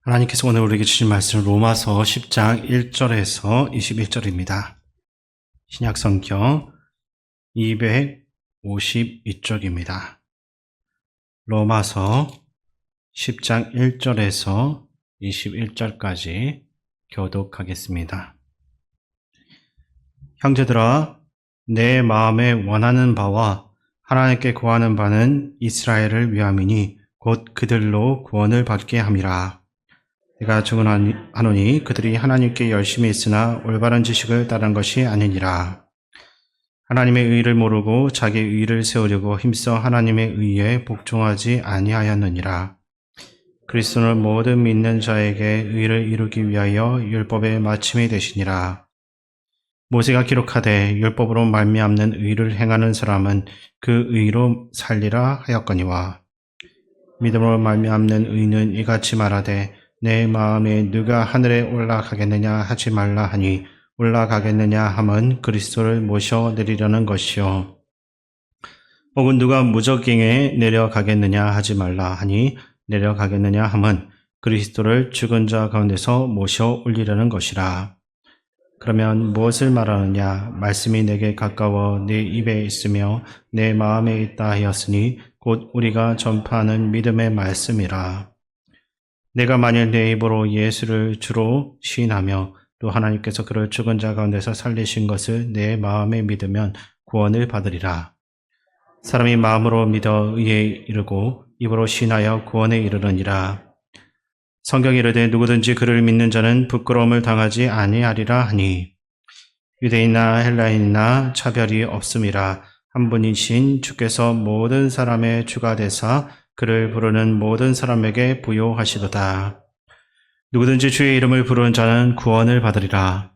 하나님께서 오늘 우리에게 주신 말씀은 로마서 10장 1절에서 21절입니다. 신약성경 252쪽입니다. 로마서 10장 1절에서 21절까지 교독하겠습니다. 형제들아, 내 마음에 원하는 바와 하나님께 구하는 바는 이스라엘을 위함이니 곧 그들로 구원을 받게 함이라. 내가 증언하노니 그들이 하나님께 열심히 있으나 올바른 지식을 따른 것이 아니니라. 하나님의 의를 모르고 자기 의를 세우려고 힘써 하나님의 의에 복종하지 아니하였느니라. 그리스도는 모든 믿는 자에게 의를 이루기 위하여 율법의 마침이 되시니라. 모세가 기록하되 율법으로 말미암는 의를 행하는 사람은 그 의로 살리라 하였거니와, 믿음으로 말미암는 의는 이같이 말하되 내 마음에 누가 하늘에 올라가겠느냐 하지 말라 하니, 올라가겠느냐 함은 그리스도를 모셔 내리려는 것이요. 혹은 누가 무저갱에 내려가겠느냐 하지 말라 하니, 내려가겠느냐 함은 그리스도를 죽은 자 가운데서 모셔 올리려는 것이라. 그러면 무엇을 말하느냐? 말씀이 내게 가까워 내 입에 있으며 내 마음에 있다 하였으니 곧 우리가 전파하는 믿음의 말씀이라. 내가 만일 내 입으로 예수를 주로 시인하며 또 하나님께서 그를 죽은 자 가운데서 살리신 것을 내 마음에 믿으면 구원을 받으리라. 사람이 마음으로 믿어 의에 이르고 입으로 시인하여 구원에 이르느니라. 성경이 이르되 누구든지 그를 믿는 자는 부끄러움을 당하지 아니하리라 하니, 유대인이나 헬라인이나 차별이 없음이라. 한 분이신 주께서 모든 사람의 주가 되사 그를 부르는 모든 사람에게 부요하시도다. 누구든지 주의 이름을 부르는 자는 구원을 받으리라.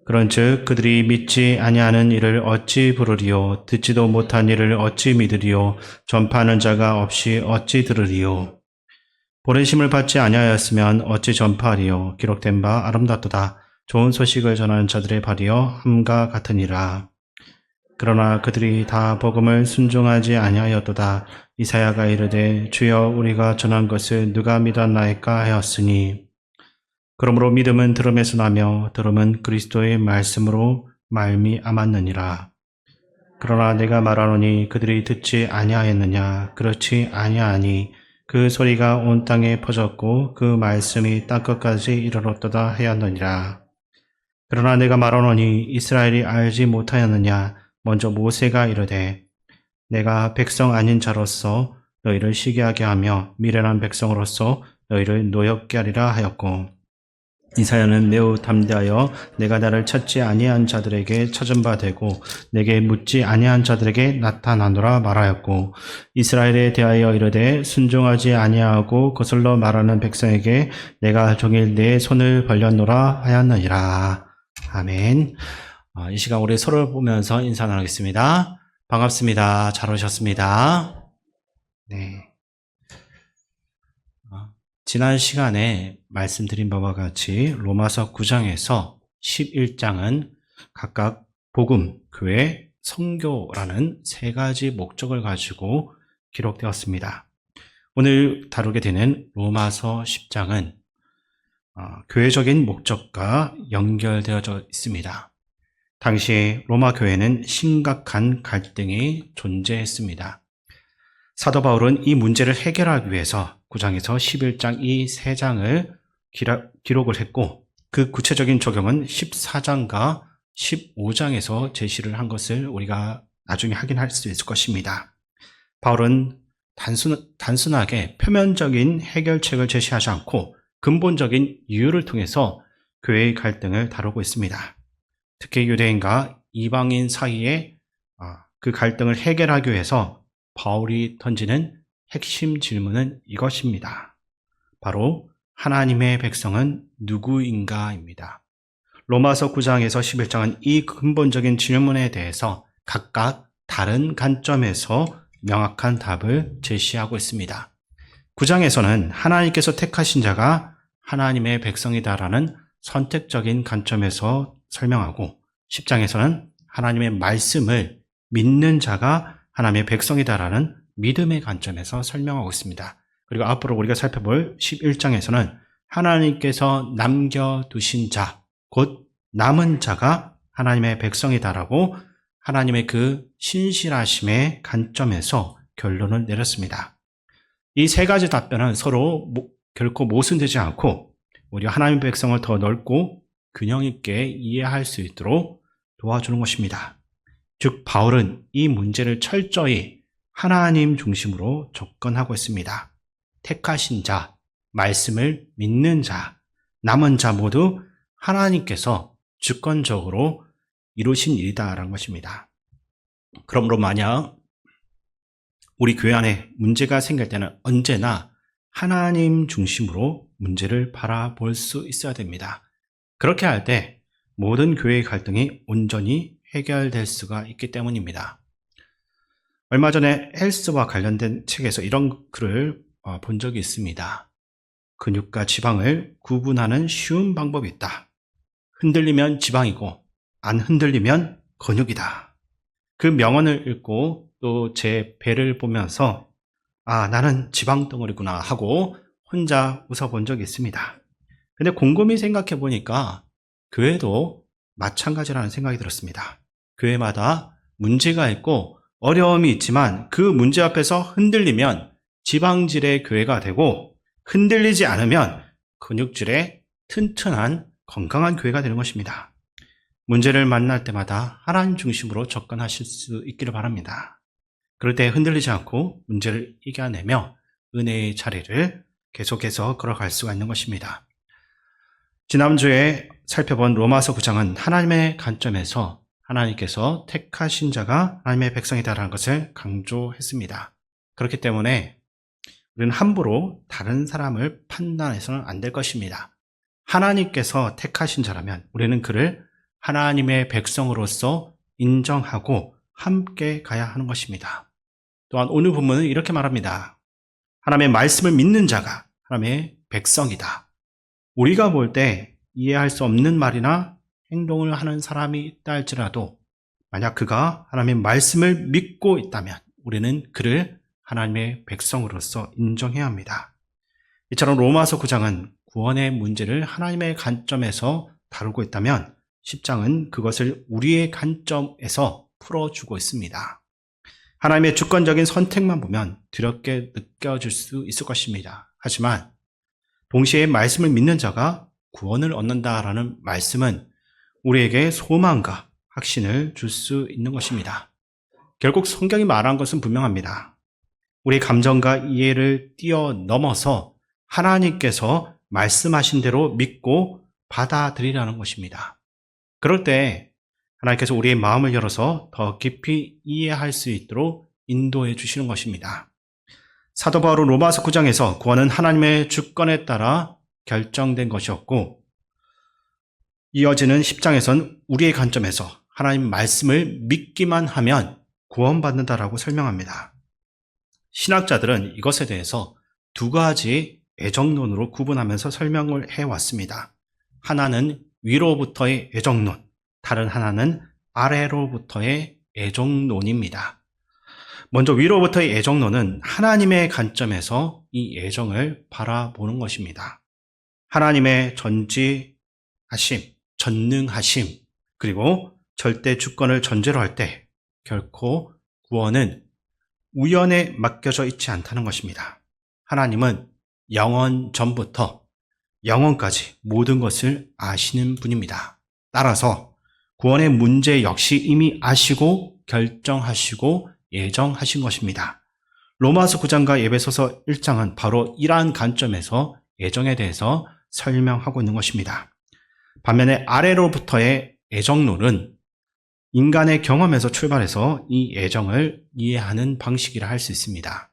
그런즉 그들이 믿지 아니하는 일을 어찌 부르리요? 듣지도 못한 일을 어찌 믿으리요? 전파하는 자가 없이 어찌 들으리요? 보내심을 받지 아니하였으면 어찌 전파하리요? 기록된 바 아름답도다. 좋은 소식을 전하는 자들의 발이여 함과 같으니라. 그러나 그들이 다 복음을 순종하지 아니하였도다. 이사야가 이르되 주여 우리가 전한 것을 누가 믿었나이까 하였으니, 그러므로 믿음은 들음에서 나며 들음은 그리스도의 말씀으로 말미암았느니라. 그러나 내가 말하노니 그들이 듣지 아니하였느냐? 그렇지 아니하니 그 소리가 온 땅에 퍼졌고 그 말씀이 땅끝까지 이르렀도다 하였느니라. 그러나 내가 말하노니 이스라엘이 알지 못하였느냐? 먼저 모세가 이르되 내가 백성 아닌 자로서 너희를 시기하게 하며 미련한 백성으로서 너희를 노엽게 하리라 하였고, 이사야는 매우 담대하여 내가 나를 찾지 아니한 자들에게 찾은 바 되고 내게 묻지 아니한 자들에게 나타나노라 말하였고, 이스라엘에 대하여 이르되 순종하지 아니하고 거슬러 말하는 백성에게 내가 종일 내 손을 벌렸노라 하였느니라. 아멘. 이 시간 우리 서로를 보면서 인사 나누겠습니다. 반갑습니다. 잘 오셨습니다. 네. 지난 시간에 말씀드린 바와 같이 로마서 9장에서 11장은 각각 복음, 교회, 선교라는 세 가지 목적을 가지고 기록되었습니다. 오늘 다루게 되는 로마서 10장은 교회적인 목적과 연결되어져 있습니다. 당시 로마 교회는 심각한 갈등이 존재했습니다. 사도 바울은 이 문제를 해결하기 위해서 9장에서 11장 이 세 장을 기록을 했고, 그 구체적인 적용은 14장과 15장에서 제시를 한 것을 우리가 나중에 확인할 수 있을 것입니다. 바울은 단순하게 표면적인 해결책을 제시하지 않고 근본적인 이유를 통해서 교회의 갈등을 다루고 있습니다. 특히 유대인과 이방인 사이에 그 갈등을 해결하기 위해서 바울이 던지는 핵심 질문은 이것입니다. 바로 하나님의 백성은 누구인가입니다. 로마서 9장에서 11장은 이 근본적인 질문에 대해서 각각 다른 관점에서 명확한 답을 제시하고 있습니다. 9장에서는 하나님께서 택하신 자가 하나님의 백성이다라는 선택적인 관점에서 설명하고, 10장에서는 하나님의 말씀을 믿는 자가 하나님의 백성이다라는 믿음의 관점에서 설명하고 있습니다. 그리고 앞으로 우리가 살펴볼 11장에서는 하나님께서 남겨두신 자, 곧 남은 자가 하나님의 백성이다라고 하나님의 그 신실하심의 관점에서 결론을 내렸습니다. 이 세 가지 답변은 서로 결코 모순되지 않고 오히려 하나님의 백성을 더 넓고 균형 있게 이해할 수 있도록 도와주는 것입니다. 즉 바울은 이 문제를 철저히 하나님 중심으로 접근하고 있습니다. 택하신 자, 말씀을 믿는 자, 남은 자 모두 하나님께서 주권적으로 이루신 일이다라는 것입니다. 그러므로 만약 우리 교회 안에 문제가 생길 때는 언제나 하나님 중심으로 문제를 바라볼 수 있어야 됩니다. 그렇게 할 때 모든 교회의 갈등이 온전히 해결될 수가 있기 때문입니다. 얼마 전에 헬스와 관련된 책에서 이런 글을 본 적이 있습니다. 근육과 지방을 구분하는 쉬운 방법이 있다. 흔들리면 지방이고 안 흔들리면 근육이다. 그 명언을 읽고 또 제 배를 보면서 나는 지방 덩어리구나 하고 혼자 웃어본 적이 있습니다. 근데 곰곰이 생각해 보니까 교회도 마찬가지라는 생각이 들었습니다. 교회마다 문제가 있고 어려움이 있지만 그 문제 앞에서 흔들리면 지방질의 교회가 되고 흔들리지 않으면 근육질의 튼튼한 건강한 교회가 되는 것입니다. 문제를 만날 때마다 하나님 중심으로 접근하실 수 있기를 바랍니다. 그럴 때 흔들리지 않고 문제를 이겨내며 은혜의 자리를 계속해서 걸어갈 수가 있는 것입니다. 지난주에 살펴본 로마서 9장은 하나님의 관점에서 하나님께서 택하신 자가 하나님의 백성이다라는 것을 강조했습니다. 그렇기 때문에 우리는 함부로 다른 사람을 판단해서는 안 될 것입니다. 하나님께서 택하신 자라면 우리는 그를 하나님의 백성으로서 인정하고 함께 가야 하는 것입니다. 또한 오늘 본문은 이렇게 말합니다. 하나님의 말씀을 믿는 자가 하나님의 백성이다. 우리가 볼 때 이해할 수 없는 말이나 행동을 하는 사람이 있다 할지라도 만약 그가 하나님의 말씀을 믿고 있다면 우리는 그를 하나님의 백성으로서 인정해야 합니다. 이처럼 로마서 9장은 구원의 문제를 하나님의 관점에서 다루고 있다면 10장은 그것을 우리의 관점에서 풀어주고 있습니다. 하나님의 주권적인 선택만 보면 두렵게 느껴질 수 있을 것입니다. 하지만 동시에 말씀을 믿는 자가 구원을 얻는다라는 말씀은 우리에게 소망과 확신을 줄 수 있는 것입니다. 결국 성경이 말한 것은 분명합니다. 우리 감정과 이해를 뛰어넘어서 하나님께서 말씀하신 대로 믿고 받아들이라는 것입니다. 그럴 때 하나님께서 우리의 마음을 열어서 더 깊이 이해할 수 있도록 인도해 주시는 것입니다. 사도 바울은 로마서 9장에서 구원은 하나님의 주권에 따라 결정된 것이었고 이어지는 10장에서는 우리의 관점에서 하나님 말씀을 믿기만 하면 구원받는다라고 설명합니다. 신학자들은 이것에 대해서 두 가지 애정론으로 구분하면서 설명을 해왔습니다. 하나는 위로부터의 애정론, 다른 하나는 아래로부터의 애정론입니다. 먼저 위로부터의 애정론은 하나님의 관점에서 이 애정을 바라보는 것입니다. 하나님의 전지하심, 전능하심, 그리고 절대 주권을 전제로 할 때 결코 구원은 우연에 맡겨져 있지 않다는 것입니다. 하나님은 영원 전부터 영원까지 모든 것을 아시는 분입니다. 따라서 구원의 문제 역시 이미 아시고 결정하시고 예정하신 것입니다. 로마서 9장과 에베소서 1장은 바로 이러한 관점에서 애정에 대해서 설명하고 있는 것입니다. 반면에 아래로부터의 애정론은 인간의 경험에서 출발해서 이 애정을 이해하는 방식이라 할 수 있습니다.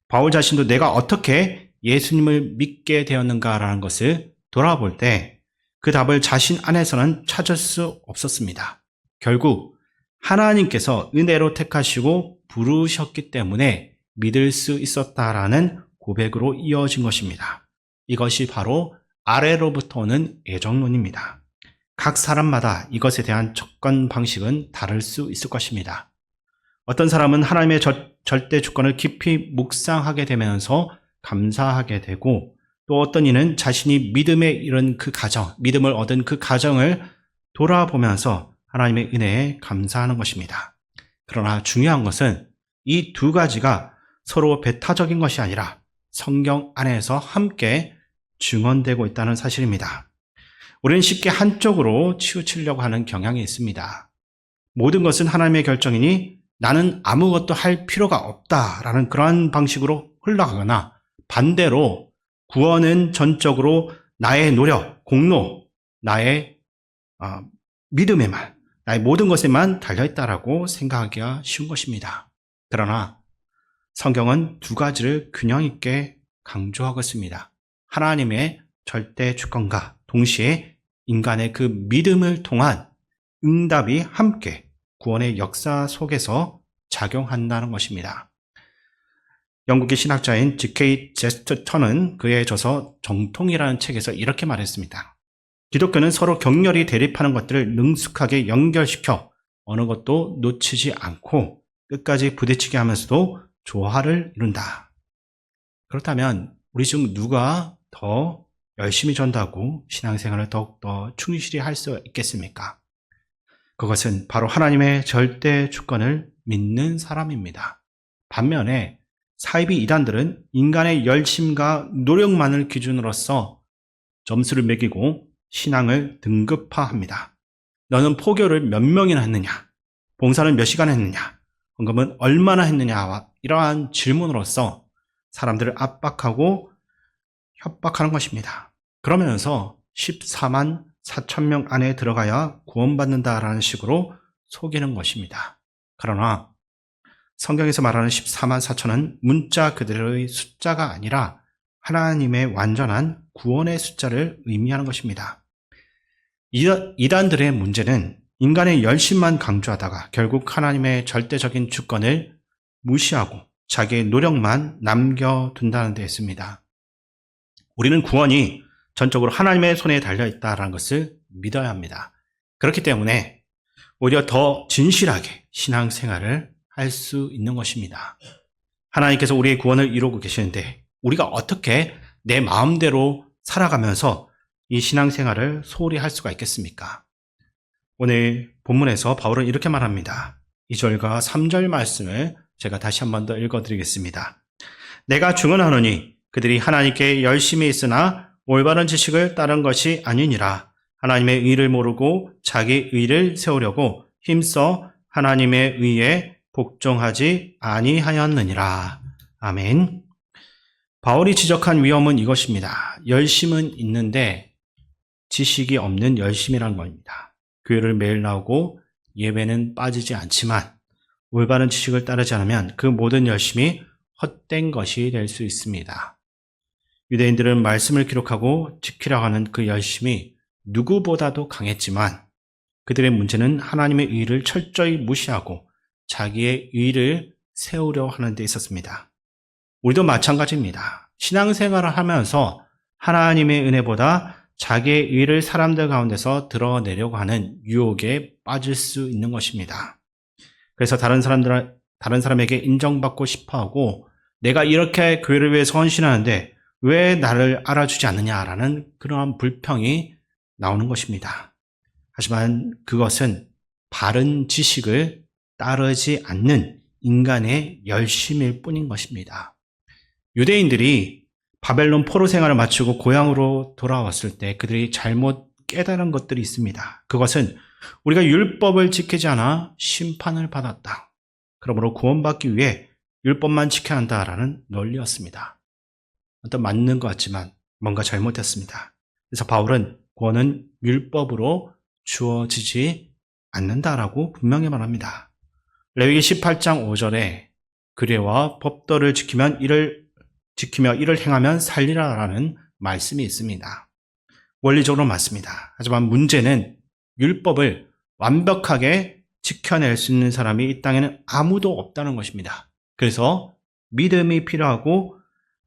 바울 자신도 내가 어떻게 예수님을 믿게 되었는가라는 것을 돌아볼 때 그 답을 자신 안에서는 찾을 수 없었습니다. 결국 하나님께서 은혜로 택하시고 부르셨기 때문에 믿을 수 있었다라는 고백으로 이어진 것입니다. 이것이 바로 아래로부터 오는 애정론입니다. 각 사람마다 이것에 대한 접근 방식은 다를 수 있을 것입니다. 어떤 사람은 하나님의 절대 주권을 깊이 묵상하게 되면서 감사하게 되고 또 어떤 이는 자신이 믿음에 이른 그 가정, 믿음을 얻은 그 가정을 돌아보면서 하나님의 은혜에 감사하는 것입니다. 그러나 중요한 것은 이 두 가지가 서로 배타적인 것이 아니라 성경 안에서 함께 증언되고 있다는 사실입니다. 우리는 쉽게 한쪽으로 치우치려고 하는 경향이 있습니다. 모든 것은 하나님의 결정이니 나는 아무것도 할 필요가 없다라는 그러한 방식으로 흘러가거나, 반대로 구원은 전적으로 나의 노력, 공로, 나의 믿음에만, 나의 모든 것에만 달려있다라고 생각하기가 쉬운 것입니다. 그러나 성경은 두 가지를 균형 있게 강조하고 있습니다. 하나님의 절대 주권과 동시에 인간의 그 믿음을 통한 응답이 함께 구원의 역사 속에서 작용한다는 것입니다. 영국의 신학자인 G.K. 제스터턴은 그의 저서 정통이라는 책에서 이렇게 말했습니다. 기독교는 서로 격렬히 대립하는 것들을 능숙하게 연결시켜 어느 것도 놓치지 않고 끝까지 부딪히게 하면서도 조화를 이룬다. 그렇다면 우리 중 누가 더 열심히 전도하고 신앙생활을 더욱더 충실히 할 수 있겠습니까? 그것은 바로 하나님의 절대 주권을 믿는 사람입니다. 반면에 사이비 이단들은 인간의 열심과 노력만을 기준으로서 점수를 매기고 신앙을 등급화합니다. 너는 포교를 몇 명이나 했느냐? 봉사는 몇 시간 했느냐? 헌금은 얼마나 했느냐와 이러한 질문으로서 사람들을 압박하고 협박하는 것입니다. 그러면서 14만 4천 명 안에 들어가야 구원받는다라는 식으로 속이는 것입니다. 그러나 성경에서 말하는 14만 4천은 문자 그대로의 숫자가 아니라 하나님의 완전한 구원의 숫자를 의미하는 것입니다. 이단들의 문제는 인간의 열심만 강조하다가 결국 하나님의 절대적인 주권을 무시하고 자기의 노력만 남겨둔다는 데 있습니다. 우리는 구원이 전적으로 하나님의 손에 달려있다는 것을 믿어야 합니다. 그렇기 때문에 오히려 더 진실하게 신앙생활을 할 수 있는 것입니다. 하나님께서 우리의 구원을 이루고 계시는데 우리가 어떻게 내 마음대로 살아가면서 이 신앙생활을 소홀히 할 수가 있겠습니까? 오늘 본문에서 바울은 이렇게 말합니다. 2절과 3절 말씀을 제가 다시 한 번 더 읽어드리겠습니다. 내가 증언하노니 그들이 하나님께 열심히 있으나 올바른 지식을 따른 것이 아니니라. 하나님의 의를 모르고 자기 의를 세우려고 힘써 하나님의 의에 복종하지 아니하였느니라. 아멘. 바울이 지적한 위험은 이것입니다. 열심은 있는데 지식이 없는 열심이라는 겁니다. 교회를 매일 나오고 예배는 빠지지 않지만 올바른 지식을 따르지 않으면 그 모든 열심이 헛된 것이 될 수 있습니다. 유대인들은 말씀을 기록하고 지키려고 하는 그 열심이 누구보다도 강했지만 그들의 문제는 하나님의 의를 철저히 무시하고 자기의 의를 세우려 하는 데 있었습니다. 우리도 마찬가지입니다. 신앙생활을 하면서 하나님의 은혜보다 자기의 의를 사람들 가운데서 드러내려고 하는 유혹에 빠질 수 있는 것입니다. 그래서 다른 사람에게 인정받고 싶어하고 내가 이렇게 교회를 위해서 헌신하는데 왜 나를 알아주지 않느냐라는 그러한 불평이 나오는 것입니다. 하지만 그것은 바른 지식을 따르지 않는 인간의 열심일 뿐인 것입니다. 유대인들이 바벨론 포로 생활을 마치고 고향으로 돌아왔을 때 그들이 잘못 깨달은 것들이 있습니다. 그것은 우리가 율법을 지키지 않아 심판을 받았다. 그러므로 구원받기 위해 율법만 지켜야 한다라는 논리였습니다. 어떤 맞는 것 같지만 뭔가 잘못했습니다. 그래서 바울은 구원은 율법으로 주어지지 않는다라고 분명히 말합니다. 레위기 18장 5절에 규례와 법도를 지키며 이를 행하면 살리라라는 말씀이 있습니다. 원리적으로 맞습니다. 하지만 문제는 율법을 완벽하게 지켜낼 수 있는 사람이 이 땅에는 아무도 없다는 것입니다. 그래서 믿음이 필요하고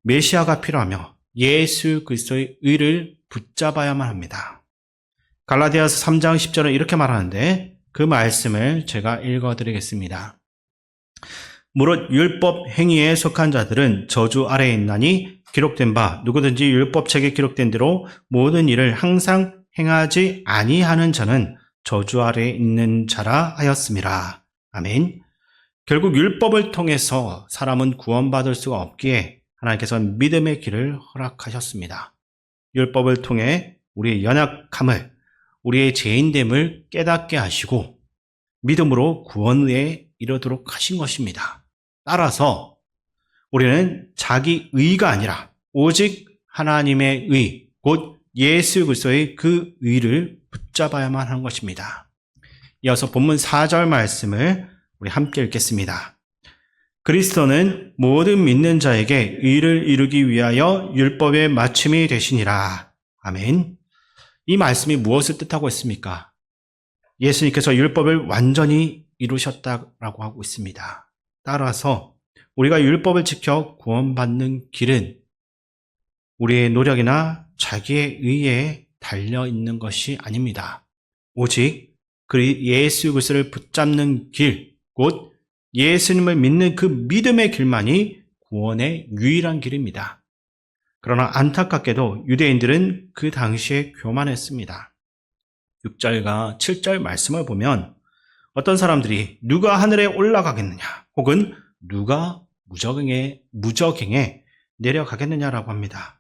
메시아가 필요하며 예수 그리스도의 의를 붙잡아야만 합니다. 갈라디아서 3장 10절은 이렇게 말하는데 그 말씀을 제가 읽어드리겠습니다. 무릇 율법 행위에 속한 자들은 저주 아래에 있나니 기록된 바 누구든지 율법책에 기록된 대로 모든 일을 항상 행하지 아니하는 자는 저주 아래에 있는 자라 하였음이라. 아멘. 결국 율법을 통해서 사람은 구원받을 수가 없기에 하나님께서 믿음의 길을 허락하셨습니다. 율법을 통해 우리의 연약함을, 우리의 죄인됨을 깨닫게 하시고 믿음으로 구원에 이르도록 하신 것입니다. 따라서 우리는 자기 의가 아니라 오직 하나님의 의, 곧 예수 그리스도의 그 의를 붙잡아야만 하는 것입니다. 이어서 본문 4절 말씀을 우리 함께 읽겠습니다. 그리스도는 모든 믿는 자에게 의를 이루기 위하여 율법의 마침이 되시니라. 아멘. 이 말씀이 무엇을 뜻하고 있습니까? 예수님께서 율법을 완전히 이루셨다라고 하고 있습니다. 따라서 우리가 율법을 지켜 구원받는 길은 우리의 노력이나 자기의 의에 달려 있는 것이 아닙니다. 오직 예수 그리스도를 붙잡는 길, 곧 예수님을 믿는 그 믿음의 길만이 구원의 유일한 길입니다. 그러나 안타깝게도 유대인들은 그 당시에 교만했습니다. 6절과 7절 말씀을 보면 어떤 사람들이 누가 하늘에 올라가겠느냐 혹은 누가 무저갱에 내려가겠느냐라고 합니다.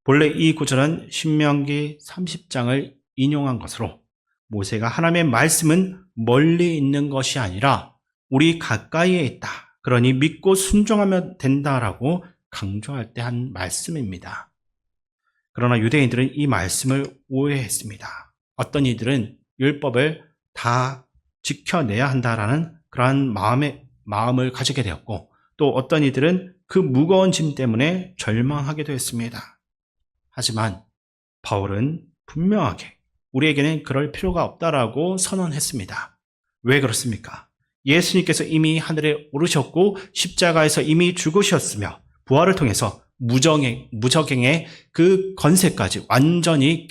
본래 이 구절은 신명기 30장을 인용한 것으로 모세가 하나님의 말씀은 멀리 있는 것이 아니라 우리 가까이에 있다. 그러니 믿고 순종하면 된다라고 강조할 때 한 말씀입니다. 그러나 유대인들은 이 말씀을 오해했습니다. 어떤 이들은 율법을 다 지켜내야 한다라는 그러한 마음을 가지게 되었고 또 어떤 이들은 그 무거운 짐 때문에 절망하게 되었습니다. 하지만 바울은 분명하게 우리에게는 그럴 필요가 없다라고 선언했습니다. 왜 그렇습니까? 예수님께서 이미 하늘에 오르셨고 십자가에서 이미 죽으셨으며 부활을 통해서 무저갱의 그 건세까지 완전히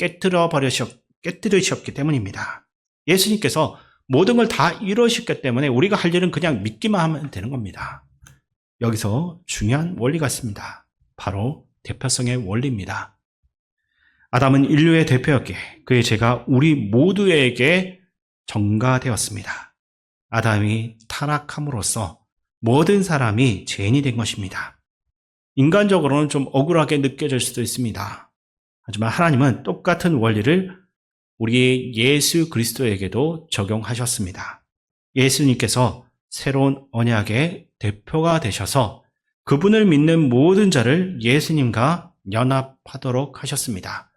깨뜨리셨기 때문입니다. 예수님께서 모든 걸 다 이루셨기 때문에 우리가 할 일은 그냥 믿기만 하면 되는 겁니다. 여기서 중요한 원리가 있습니다. 바로 대표성의 원리입니다. 아담은 인류의 대표였기에 그의 죄가 우리 모두에게 전가되었습니다. 아담이 타락함으로써 모든 사람이 죄인이 된 것입니다. 인간적으로는 좀 억울하게 느껴질 수도 있습니다. 하지만 하나님은 똑같은 원리를 우리의 예수 그리스도에게도 적용하셨습니다. 예수님께서 새로운 언약의 대표가 되셔서 그분을 믿는 모든 자를 예수님과 연합하도록 하셨습니다.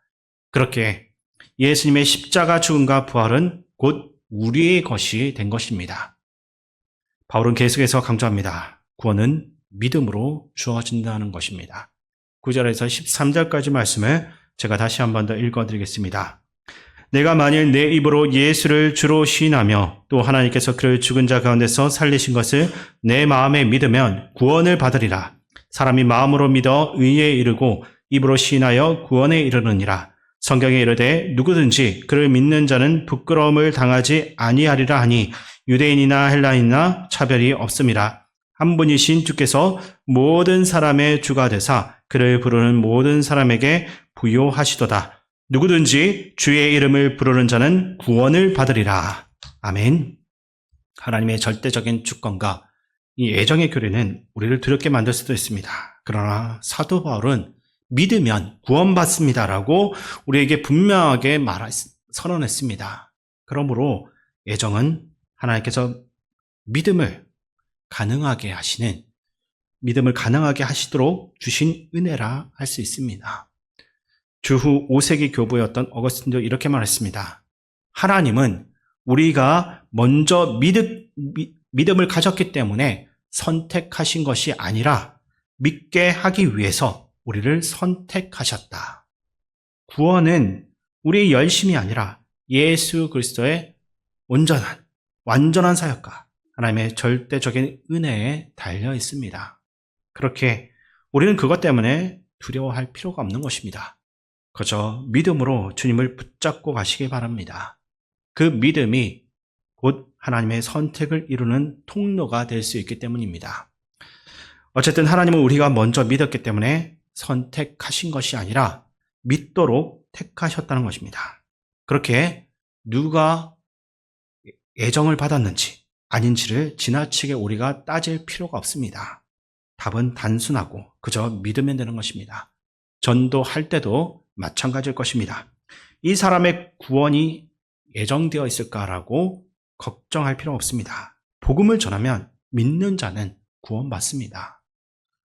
그렇게 예수님의 십자가 죽음과 부활은 곧 우리의 것이 된 것입니다. 바울은 계속해서 강조합니다. 구원은 믿음으로 주어진다는 것입니다. 9절에서 13절까지 말씀을 제가 다시 한 번 더 읽어드리겠습니다. 내가 만일 내 입으로 예수를 주로 시인하며 또 하나님께서 그를 죽은 자 가운데서 살리신 것을 내 마음에 믿으면 구원을 받으리라. 사람이 마음으로 믿어 의에 이르고 입으로 시인하여 구원에 이르느니라. 성경에 이르되 누구든지 그를 믿는 자는 부끄러움을 당하지 아니하리라 하니 유대인이나 헬라인이나 차별이 없음이라. 한 분이신 주께서 모든 사람의 주가 되사 그를 부르는 모든 사람에게 부요하시도다. 누구든지 주의 이름을 부르는 자는 구원을 받으리라. 아멘. 하나님의 절대적인 주권과 이 애정의 교리는 우리를 두렵게 만들 수도 있습니다. 그러나 사도 바울은 믿으면 구원받습니다라고 우리에게 분명하게 선언했습니다. 그러므로 애정은 하나님께서 믿음을 가능하게 하시도록 주신 은혜라 할 수 있습니다. 주후 5세기 교부였던 어거스틴도 이렇게 말했습니다. 하나님은 우리가 먼저 믿음을 가졌기 때문에 선택하신 것이 아니라 믿게 하기 위해서 우리를 선택하셨다. 구원은 우리의 열심이 아니라 예수 그리스도의 완전한 사역과 하나님의 절대적인 은혜에 달려 있습니다. 그렇게 우리는 그것 때문에 두려워할 필요가 없는 것입니다. 그저 믿음으로 주님을 붙잡고 가시기 바랍니다. 그 믿음이 곧 하나님의 선택을 이루는 통로가 될 수 있기 때문입니다. 어쨌든 하나님은 우리가 먼저 믿었기 때문에 선택하신 것이 아니라 믿도록 택하셨다는 것입니다. 그렇게 누가 애정을 받았는지 아닌지를 지나치게 우리가 따질 필요가 없습니다. 답은 단순하고 그저 믿으면 되는 것입니다. 전도할 때도 마찬가지일 것입니다. 이 사람의 구원이 예정되어 있을까라고 걱정할 필요 없습니다. 복음을 전하면 믿는 자는 구원받습니다.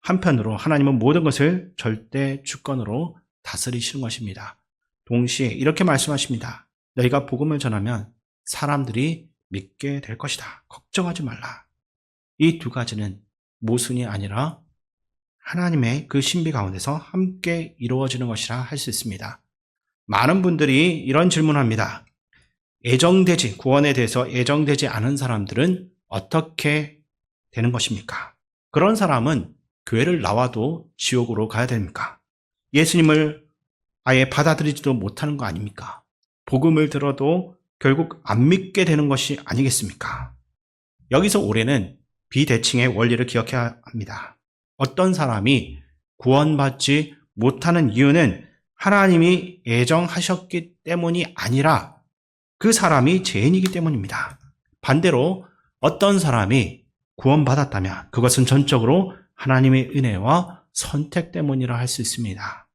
한편으로 하나님은 모든 것을 절대 주권으로 다스리시는 것입니다. 동시에 이렇게 말씀하십니다. 너희가 복음을 전하면 사람들이 믿게 될 것이다. 걱정하지 말라. 이 두 가지는 모순이 아니라 하나님의 그 신비 가운데서 함께 이루어지는 것이라 할 수 있습니다. 많은 분들이 이런 질문을 합니다. 구원에 대해서 애정되지 않은 사람들은 어떻게 되는 것입니까? 그런 사람은 교회를 나와도 지옥으로 가야 됩니까? 예수님을 아예 받아들이지도 못하는 거 아닙니까? 복음을 들어도 결국 안 믿게 되는 것이 아니겠습니까? 여기서 올해는 비대칭의 원리를 기억해야 합니다. 어떤 사람이 구원받지 못하는 이유는 하나님이 애정하셨기 때문이 아니라 그 사람이 죄인이기 때문입니다. 반대로 어떤 사람이 구원받았다면 그것은 전적으로 하나님의 은혜와 선택 때문이라 할 수 있습니다.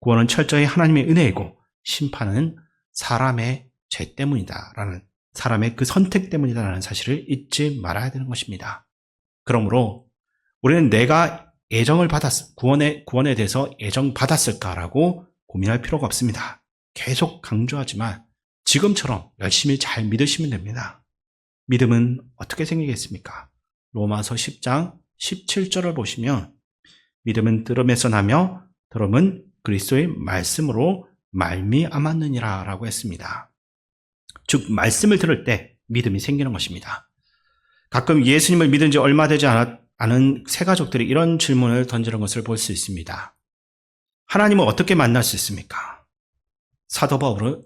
구원은 철저히 하나님의 은혜이고 심판은 사람의 죄 때문이다라는, 사람의 그 선택 때문이다라는 사실을 잊지 말아야 되는 것입니다. 그러므로 우리는 내가 구원에 대해서 애정받았을까라고 고민할 필요가 없습니다. 계속 강조하지만 지금처럼 열심히 잘 믿으시면 됩니다. 믿음은 어떻게 생기겠습니까? 로마서 10장 17절을 보시면 믿음은 들음에서 나며 들음은 그리스도의 말씀으로 말미암았느니라 라고 했습니다. 즉 말씀을 들을 때 믿음이 생기는 것입니다. 가끔 예수님을 믿은 지 얼마 되지 않은 새가족들이 이런 질문을 던지는 것을 볼 수 있습니다. 하나님을 어떻게 만날 수 있습니까? 사도 바울은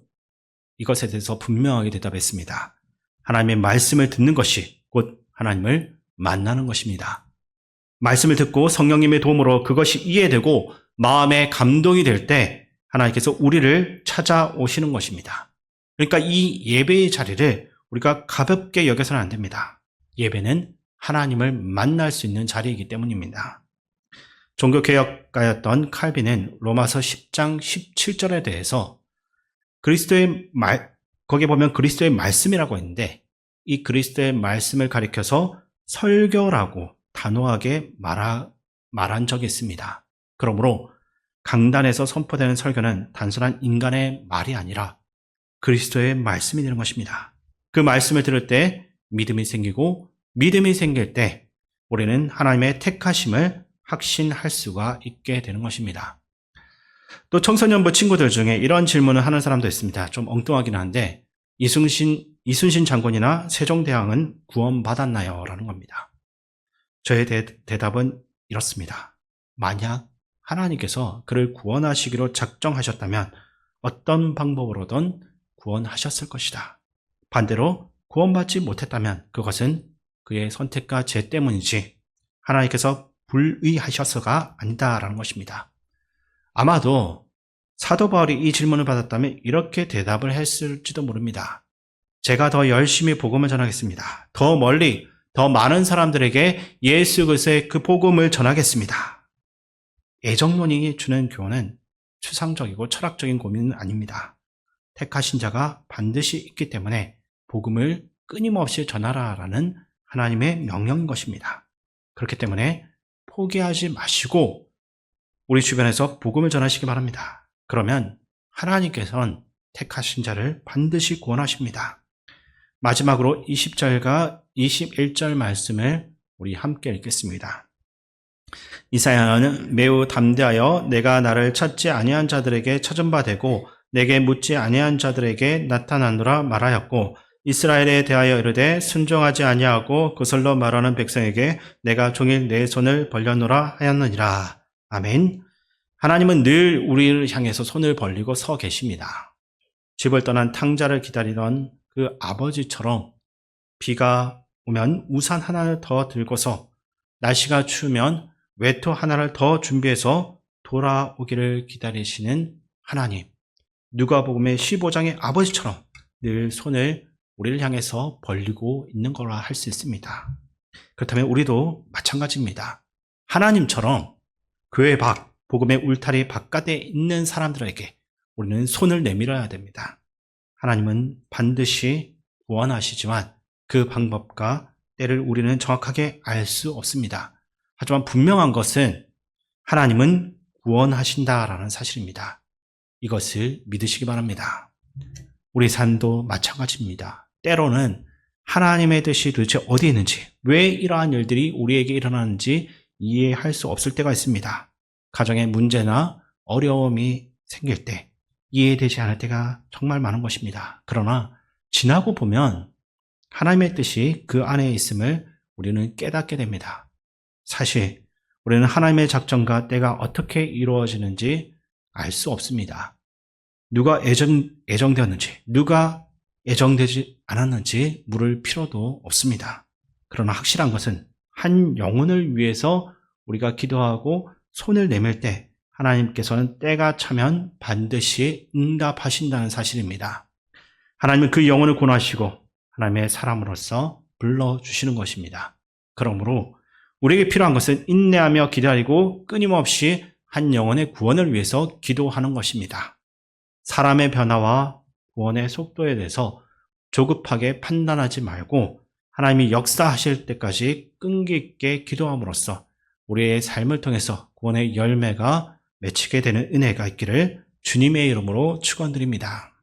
이것에 대해서 분명하게 대답했습니다. 하나님의 말씀을 듣는 것이 곧 하나님을 만나는 것입니다. 말씀을 듣고 성령님의 도움으로 그것이 이해되고 마음에 감동이 될 때 하나님께서 우리를 찾아오시는 것입니다. 그러니까 이 예배의 자리를 우리가 가볍게 여겨서는 안 됩니다. 예배는 하나님을 만날 수 있는 자리이기 때문입니다. 종교개혁가였던 칼빈은 로마서 10장 17절에 대해서 거기에 보면 그리스도의 말씀이라고 했는데 이 그리스도의 말씀을 가리켜서 설교라고 단호하게 말한 적이 있습니다. 그러므로 강단에서 선포되는 설교는 단순한 인간의 말이 아니라 그리스도의 말씀이 되는 것입니다. 그 말씀을 들을 때 믿음이 생기고 믿음이 생길 때 우리는 하나님의 택하심을 확신할 수가 있게 되는 것입니다. 또 청소년부 친구들 중에 이런 질문을 하는 사람도 있습니다. 좀 엉뚱하긴 한데 이순신 장군이나 세종대왕은 구원받았나요? 라는 겁니다. 저의 대답은 이렇습니다. 만약 하나님께서 그를 구원하시기로 작정하셨다면 어떤 방법으로든 구원하셨을 것이다. 반대로 구원받지 못했다면 그것은 그의 선택과 죄 때문이지 하나님께서 불의하셔서가 아니다라는 것입니다. 아마도 사도 바울이 이 질문을 받았다면 이렇게 대답을 했을지도 모릅니다. 제가 더 열심히 복음을 전하겠습니다. 더 멀리, 더 많은 사람들에게 예수 그리스도의 그 복음을 전하겠습니다. 애정론이 주는 교훈은 추상적이고 철학적인 고민은 아닙니다. 택하신 자가 반드시 있기 때문에 복음을 끊임없이 전하라라는 하나님의 명령인 것입니다. 그렇기 때문에 포기하지 마시고 우리 주변에서 복음을 전하시기 바랍니다. 그러면 하나님께서는 택하신 자를 반드시 구원하십니다. 마지막으로 20절과 21절 말씀을 우리 함께 읽겠습니다. 이사야는 매우 담대하여 내가 나를 찾지 아니한 자들에게 찾은 바 되고 내게 묻지 아니한 자들에게 나타나노라 말하였고 이스라엘에 대하여 이르되 순종하지 아니하고 그슬로 말하는 백성에게 내가 종일 내 손을 벌려노라 하였느니라. 아멘. 하나님은 늘 우리를 향해서 손을 벌리고 서 계십니다. 집을 떠난 탕자를 기다리던 그 아버지처럼 비가 오면 우산 하나를 더 들고서 날씨가 추우면 외투 하나를 더 준비해서 돌아오기를 기다리시는 하나님, 누가복음의 15장의 아버지처럼 늘 손을 우리를 향해서 벌리고 있는 거라 할 수 있습니다. 그렇다면 우리도 마찬가지입니다. 하나님처럼 교회 밖, 복음의 울타리 바깥에 있는 사람들에게 우리는 손을 내밀어야 됩니다. 하나님은 반드시 구원하시지만 그 방법과 때를 우리는 정확하게 알 수 없습니다. 하지만 분명한 것은 하나님은 구원하신다라는 사실입니다. 이것을 믿으시기 바랍니다. 우리 삶도 마찬가지입니다. 때로는 하나님의 뜻이 도대체 어디에 있는지, 왜 이러한 일들이 우리에게 일어나는지 이해할 수 없을 때가 있습니다. 가정에 문제나 어려움이 생길 때 이해되지 않을 때가 정말 많은 것입니다. 그러나 지나고 보면 하나님의 뜻이 그 안에 있음을 우리는 깨닫게 됩니다. 사실 우리는 하나님의 작전과 때가 어떻게 이루어지는지 알 수 없습니다. 누가 애정되었는지, 누가 애정되지 않았는지 물을 필요도 없습니다. 그러나 확실한 것은 한 영혼을 위해서 우리가 기도하고 손을 내밀 때 하나님께서는 때가 차면 반드시 응답하신다는 사실입니다. 하나님은 그 영혼을 구원하시고 하나님의 사람으로서 불러주시는 것입니다. 그러므로 우리에게 필요한 것은 인내하며 기다리고 끊임없이 한 영혼의 구원을 위해서 기도하는 것입니다. 사람의 변화와 구원의 속도에 대해서 조급하게 판단하지 말고 하나님이 역사하실 때까지 끈기 있게 기도함으로써 우리의 삶을 통해서 구원의 열매가 맺히게 되는 은혜가 있기를 주님의 이름으로 축원드립니다.